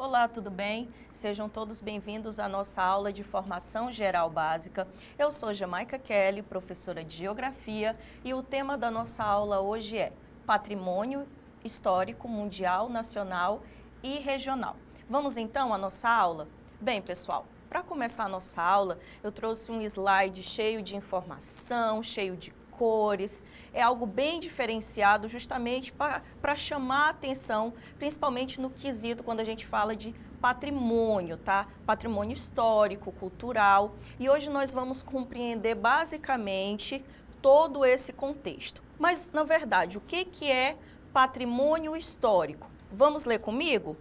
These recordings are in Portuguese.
Olá, tudo bem? Sejam todos bem-vindos à nossa aula de formação geral básica. Eu sou Jamaica Kelly, professora de Geografia, e o tema da nossa aula hoje é Patrimônio Histórico Mundial, Nacional e Regional. Vamos então à nossa aula? Bem, pessoal, para começar a nossa aula, eu trouxe um slide cheio de informação, cheio de cores, é algo bem diferenciado justamente para chamar a atenção, principalmente no quesito quando a gente fala de patrimônio, tá? Patrimônio histórico, cultural, e hoje nós vamos compreender basicamente todo esse contexto. Mas, na verdade, o que é patrimônio histórico? Vamos ler comigo?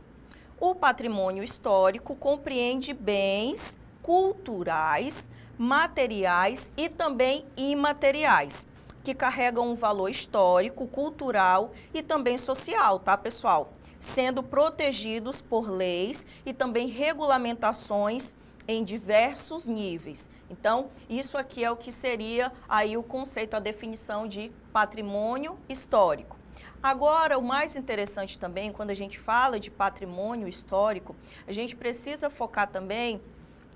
O patrimônio histórico compreende bens culturais, materiais e também imateriais, que carregam um valor histórico, cultural e também social, tá, pessoal? Sendo protegidos por leis e também regulamentações em diversos níveis. Então, isso aqui é o que seria aí o conceito, a definição de patrimônio histórico. Agora, o mais interessante também, quando a gente fala de patrimônio histórico, a gente precisa focar também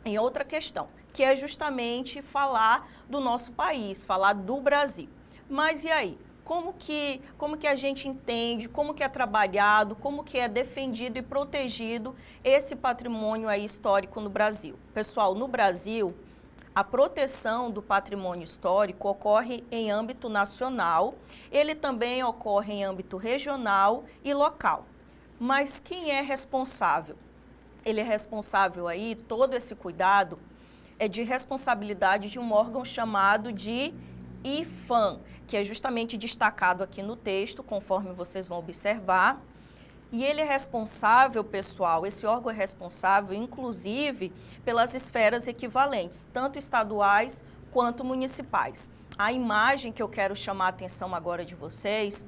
em outra questão, que é justamente falar do nosso país, falar do Brasil. Mas e aí? Como que a gente entende, como que é trabalhado, como que é defendido e protegido esse patrimônio aí histórico no Brasil? Pessoal, no Brasil, a proteção do patrimônio histórico ocorre em âmbito nacional, ele também ocorre em âmbito regional e local. Mas quem é responsável? Ele é responsável aí, todo esse cuidado é de responsabilidade de um órgão chamado de IPHAN, que é justamente destacado aqui no texto, conforme vocês vão observar. E ele é responsável, pessoal, esse órgão é responsável, inclusive, pelas esferas equivalentes, tanto estaduais quanto municipais. A imagem que eu quero chamar a atenção agora de vocês,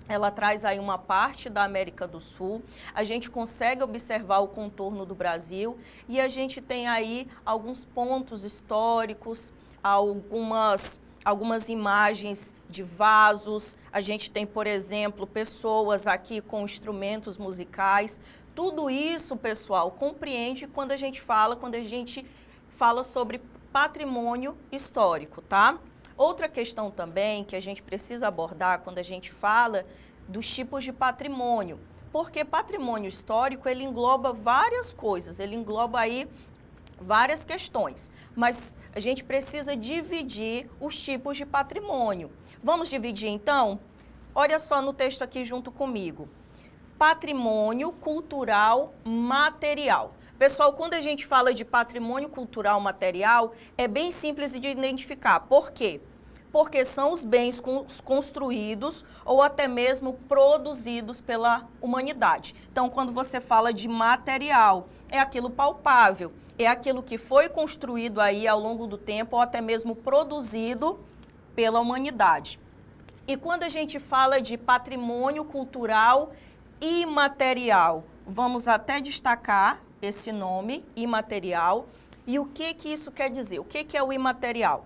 ela traz aí uma parte da América do Sul, a gente consegue observar o contorno do Brasil e a gente tem aí alguns pontos históricos, algumas imagens de vasos, a gente tem, por exemplo, pessoas aqui com instrumentos musicais. Tudo isso, pessoal, compreende quando a gente fala sobre patrimônio histórico, tá? Outra questão também que a gente precisa abordar quando a gente fala dos tipos de patrimônio, porque patrimônio histórico, ele engloba várias coisas, ele engloba aí várias questões, mas a gente precisa dividir os tipos de patrimônio. Vamos dividir então? Olha só no texto aqui junto comigo. Patrimônio cultural material. Pessoal, quando a gente fala de patrimônio cultural material, é bem simples de identificar. Por quê? Porque são os bens construídos ou até mesmo produzidos pela humanidade. Então, quando você fala de material, é aquilo palpável, é aquilo que foi construído aí ao longo do tempo ou até mesmo produzido pela humanidade. E quando a gente fala de patrimônio cultural imaterial, vamos até destacar esse nome, imaterial. E o que isso quer dizer? O que é o imaterial?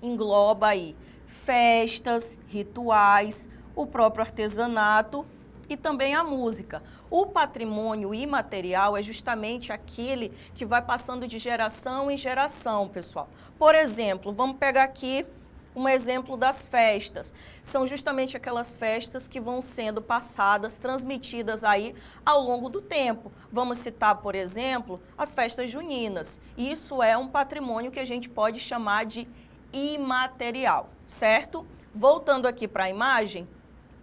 Engloba aí festas, rituais, o próprio artesanato e também a música. O patrimônio imaterial é justamente aquele que vai passando de geração em geração, pessoal. Por exemplo, vamos pegar aqui um exemplo das festas. São justamente aquelas festas que vão sendo passadas, transmitidas aí ao longo do tempo. Vamos citar, por exemplo, as festas juninas. Isso é um patrimônio que a gente pode chamar de imaterial, certo? Voltando aqui para a imagem,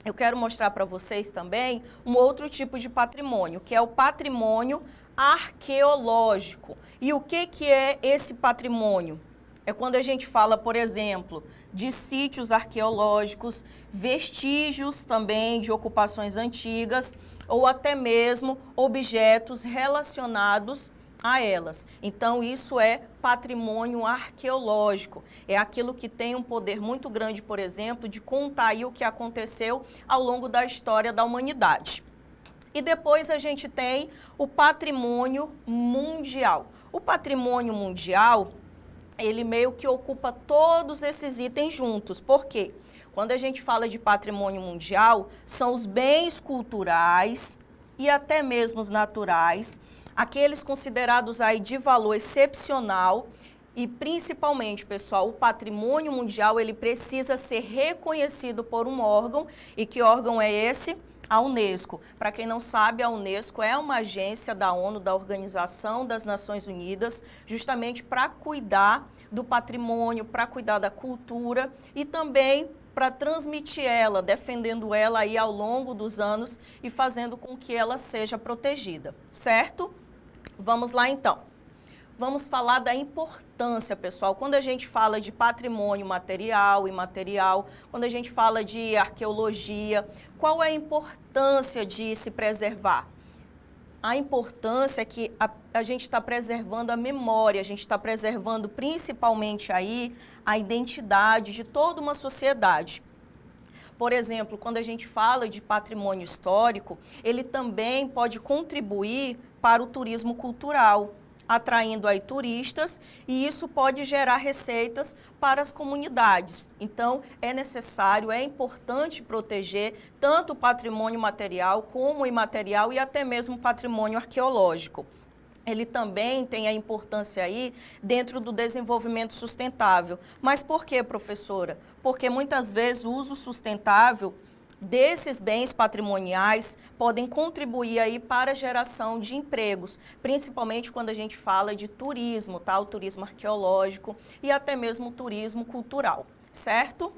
eu quero mostrar para vocês também um outro tipo de patrimônio, que é o patrimônio arqueológico. E o que é esse patrimônio? É quando a gente fala, por exemplo, de sítios arqueológicos, vestígios também de ocupações antigas ou até mesmo objetos relacionados a elas. Então, isso é patrimônio arqueológico. É aquilo que tem um poder muito grande, por exemplo, de contar aí o que aconteceu ao longo da história da humanidade. E depois a gente tem o patrimônio mundial. O patrimônio mundial, ele meio que ocupa todos esses itens juntos. Por quê? Quando a gente fala de patrimônio mundial, são os bens culturais e até mesmo os naturais, aqueles considerados aí de valor excepcional. E principalmente, pessoal, o patrimônio mundial, ele precisa ser reconhecido por um órgão. E que órgão é esse? A Unesco. Para quem não sabe, a Unesco é uma agência da ONU, da Organização das Nações Unidas, justamente para cuidar do patrimônio, para cuidar da cultura e também para transmitir ela, defendendo ela aí ao longo dos anos e fazendo com que ela seja protegida, certo? Vamos lá então. Vamos falar da importância, pessoal. Quando a gente fala de patrimônio material e imaterial, quando a gente fala de arqueologia, qual é a importância de se preservar? A importância é que a gente está preservando a memória, a gente está preservando principalmente aí a identidade de toda uma sociedade. Por exemplo, quando a gente fala de patrimônio histórico, ele também pode contribuir para o turismo cultural, atraindo aí turistas, e isso pode gerar receitas para as comunidades. Então, é necessário, é importante proteger tanto o patrimônio material como o imaterial e até mesmo o patrimônio arqueológico. Ele também tem a importância aí dentro do desenvolvimento sustentável. Mas por quê, professora? Porque muitas vezes o uso sustentável desses bens patrimoniais podem contribuir aí para a geração de empregos, principalmente quando a gente fala de turismo, tá? O turismo arqueológico e até mesmo o turismo cultural, certo?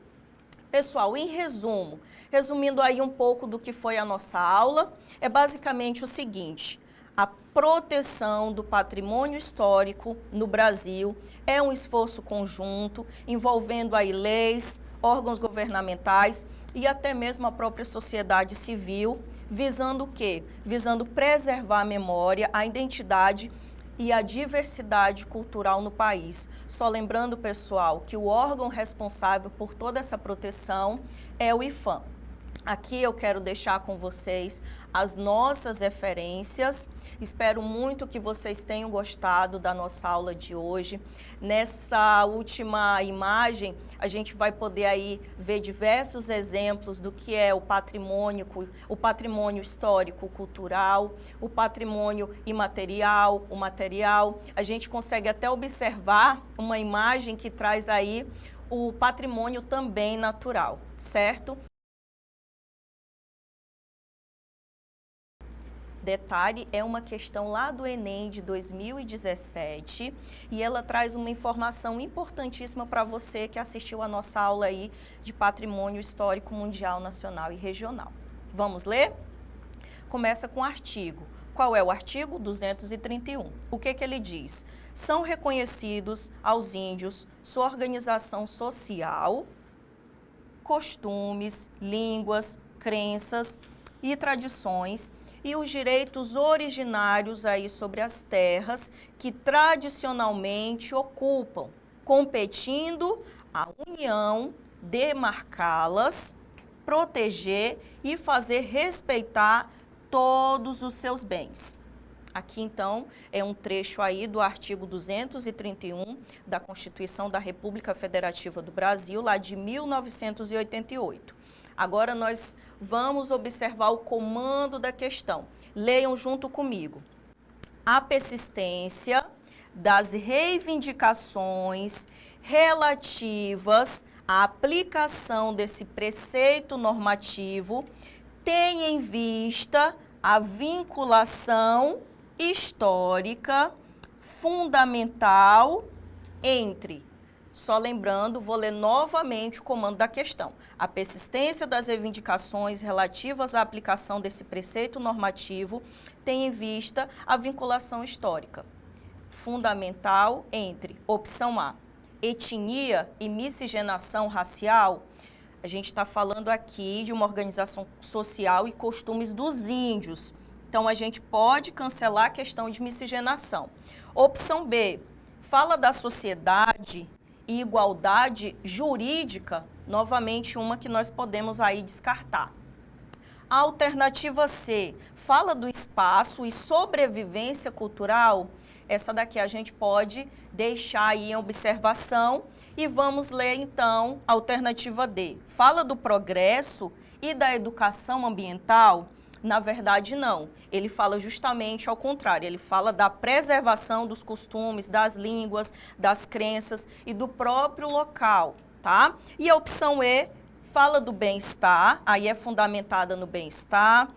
Pessoal, em resumo, resumindo aí um pouco do que foi a nossa aula, é basicamente o seguinte: a proteção do patrimônio histórico no Brasil é um esforço conjunto envolvendo aí leis, órgãos governamentais e até mesmo a própria sociedade civil, visando o quê? Visando preservar a memória, a identidade e a diversidade cultural no país. Só lembrando, pessoal, que o órgão responsável por toda essa proteção é o IPHAN. Aqui eu quero deixar com vocês as nossas referências. Espero muito que vocês tenham gostado da nossa aula de hoje. Nessa última imagem, a gente vai poder aí ver diversos exemplos do que é o patrimônio histórico, cultural, o patrimônio imaterial, o material. A gente consegue até observar uma imagem que traz aí o patrimônio também natural, certo? Detalhe, é uma questão lá do Enem de 2017 e ela traz uma informação importantíssima para você que assistiu a nossa aula aí de Patrimônio Histórico Mundial, Nacional e Regional. Vamos ler? Começa com o artigo. Qual é o artigo? 231. O que ele diz? São reconhecidos aos índios sua organização social, costumes, línguas, crenças e tradições e os direitos originários aí sobre as terras que tradicionalmente ocupam, competindo a União demarcá-las, proteger e fazer respeitar todos os seus bens. Aqui, então, é um trecho aí do artigo 231 da Constituição da República Federativa do Brasil, lá de 1988. Agora nós vamos observar o comando da questão. Leiam junto comigo. A persistência das reivindicações relativas à aplicação desse preceito normativo tem em vista a vinculação histórica fundamental entre... Só lembrando, vou ler novamente o comando da questão. A persistência das reivindicações relativas à aplicação desse preceito normativo tem em vista a vinculação histórica fundamental entre, opção A, etnia e miscigenação racial. A gente está falando aqui de uma organização social e costumes dos índios. Então, a gente pode cancelar a questão de miscigenação. Opção B, fala da sociedade e igualdade jurídica, novamente uma que nós podemos aí descartar. A alternativa C, fala do espaço e sobrevivência cultural. Essa daqui a gente pode deixar aí em observação e vamos ler então a alternativa D. Fala do progresso e da educação ambiental. Na verdade, não. Ele fala justamente ao contrário. Ele fala da preservação dos costumes, das línguas, das crenças e do próprio local, tá? E a opção E fala do bem-estar, aí é fundamentada no bem-estar.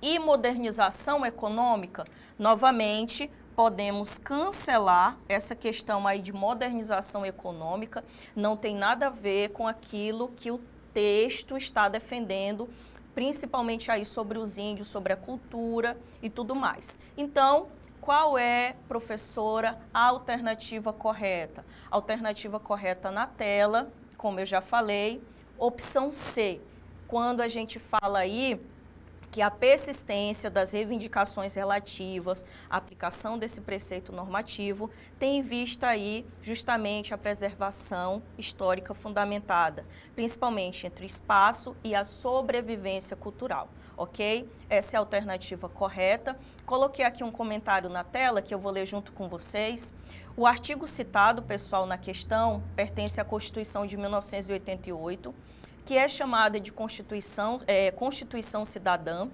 E modernização econômica, novamente, podemos cancelar essa questão aí de modernização econômica. Não tem nada a ver com aquilo que o texto está defendendo, principalmente aí sobre os índios, sobre a cultura e tudo mais. Então, qual é, professora, a alternativa correta? A alternativa correta na tela, como eu já falei, opção C. Quando a gente fala aí que a persistência das reivindicações relativas à aplicação desse preceito normativo tem em vista aí justamente a preservação histórica fundamentada, principalmente entre o espaço e a sobrevivência cultural, ok? Essa é a alternativa correta. Coloquei aqui um comentário na tela que eu vou ler junto com vocês. O artigo citado, pessoal, na questão, pertence à Constituição de 1988, que é chamada de Constituição Cidadã,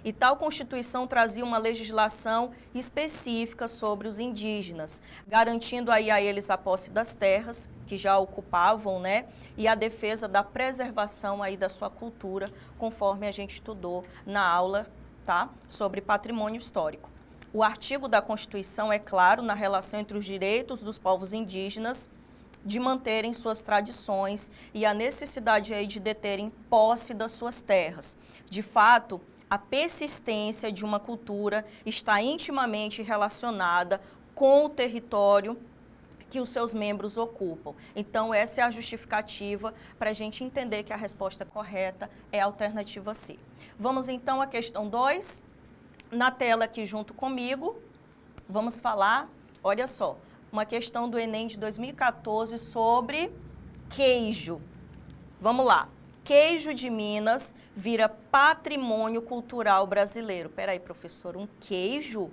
e tal Constituição trazia uma legislação específica sobre os indígenas, garantindo aí a eles a posse das terras que já ocupavam, né, e a defesa da preservação aí da sua cultura, conforme a gente estudou na aula, tá, sobre patrimônio histórico. O artigo da Constituição é claro na relação entre os direitos dos povos indígenas de manterem suas tradições e a necessidade aí de deterem posse das suas terras. De fato, a persistência de uma cultura está intimamente relacionada com o território que os seus membros ocupam. Então, essa é a justificativa para a gente entender que a resposta correta é a alternativa C. Vamos então à questão 2. Na tela aqui junto comigo, vamos falar, olha só, uma questão do Enem de 2014 sobre queijo. Vamos lá. Queijo de Minas vira patrimônio cultural brasileiro. Peraí, professor, um queijo?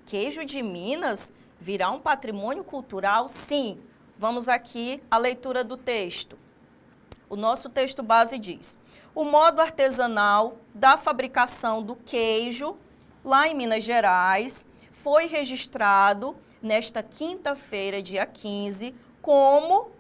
Queijo de Minas virar um patrimônio cultural? Sim. Vamos aqui à leitura do texto. O nosso texto base diz: o modo artesanal da fabricação do queijo, lá em Minas Gerais, foi registrado nesta quinta-feira, dia 15, como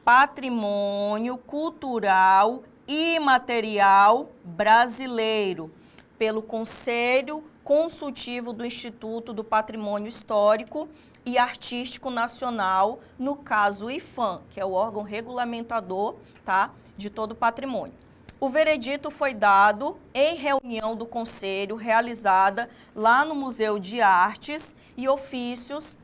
patrimônio cultural imaterial brasileiro, pelo Conselho Consultivo do Instituto do Patrimônio Histórico e Artístico Nacional, no caso o IPHAN, que é o órgão regulamentador, tá, de todo o patrimônio. O veredito foi dado em reunião do Conselho, realizada lá no Museu de Artes e Ofícios,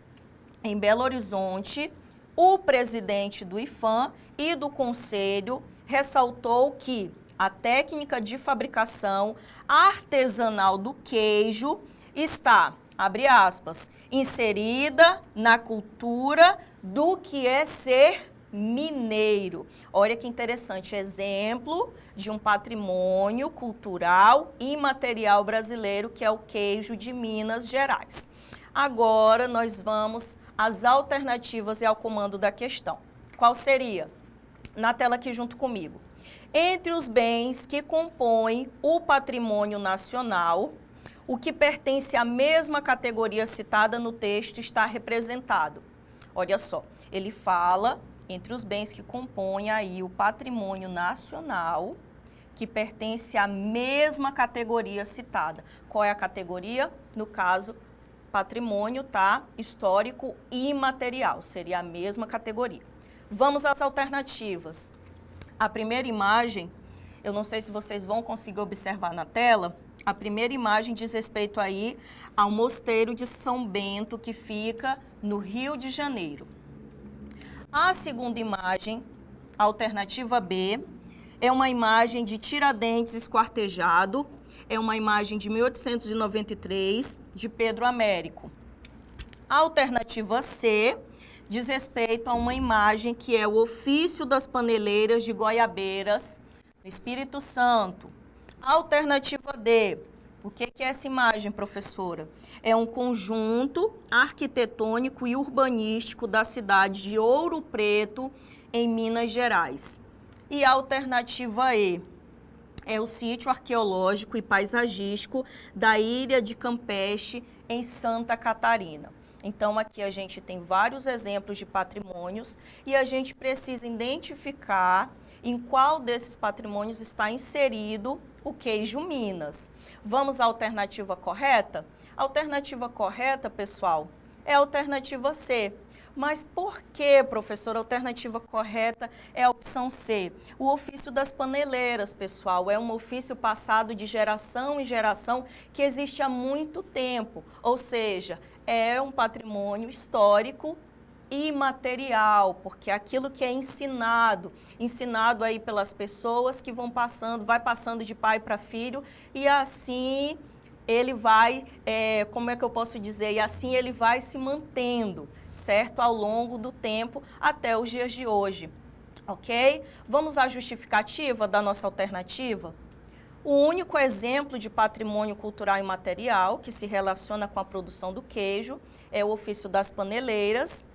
em Belo Horizonte. O presidente do IPHAN e do Conselho ressaltou que a técnica de fabricação artesanal do queijo está, abre aspas, inserida na cultura do que é ser mineiro. Olha que interessante, exemplo de um patrimônio cultural imaterial brasileiro, que é o queijo de Minas Gerais. Agora nós vamos às alternativas e ao comando da questão. Qual seria? Na tela aqui junto comigo. Entre os bens que compõem o patrimônio nacional, o que pertence à mesma categoria citada no texto está representado. Olha só, ele fala entre os bens que compõem aí o patrimônio nacional, que pertence à mesma categoria citada. Qual é a categoria? No caso, patrimônio, tá? Histórico e imaterial, seria a mesma categoria. Vamos às alternativas. A primeira imagem, eu não sei se vocês vão conseguir observar na tela, a primeira imagem diz respeito aí ao Mosteiro de São Bento, que fica no Rio de Janeiro. A segunda imagem, a alternativa B, é uma imagem de Tiradentes esquartejado, é uma imagem de 1893, de Pedro Américo. A alternativa C diz respeito a uma imagem que é o Ofício das Paneleiras de Goiabeiras, no Espírito Santo. A alternativa D, o que é essa imagem, professora? É um conjunto arquitetônico e urbanístico da cidade de Ouro Preto, em Minas Gerais. E a alternativa E é o sítio arqueológico e paisagístico da Ilha de Campeche, em Santa Catarina. Então, aqui a gente tem vários exemplos de patrimônios e a gente precisa identificar em qual desses patrimônios está inserido o queijo Minas. Vamos à alternativa correta? A alternativa correta, pessoal, é a alternativa C. Mas por que, professora, a alternativa correta é a opção C? O ofício das paneleiras, pessoal, é um ofício passado de geração em geração que existe há muito tempo, ou seja, é um patrimônio histórico imaterial, porque é aquilo que é ensinado aí pelas pessoas que vai passando de pai para filho e assim ele vai, como é que eu posso dizer, e assim ele vai se mantendo, certo? Ao longo do tempo até os dias de hoje, ok? Vamos à justificativa da nossa alternativa? O único exemplo de patrimônio cultural imaterial que se relaciona com a produção do queijo é o ofício das paneleiras,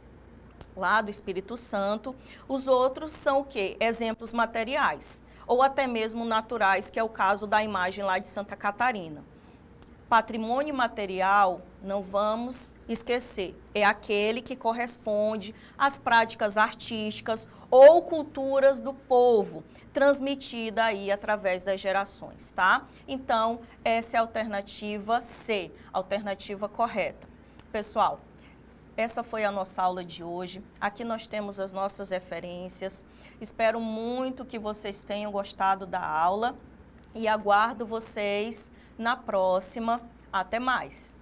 lá do Espírito Santo. Os outros são o quê? Exemplos materiais, ou até mesmo naturais, que é o caso da imagem lá de Santa Catarina. Patrimônio material, não vamos esquecer, é aquele que corresponde às práticas artísticas ou culturas do povo, transmitida aí através das gerações, tá? Então, essa é a alternativa C, alternativa correta. Pessoal, essa foi a nossa aula de hoje. Aqui nós temos as nossas referências. Espero muito que vocês tenham gostado da aula e aguardo vocês na próxima. Até mais!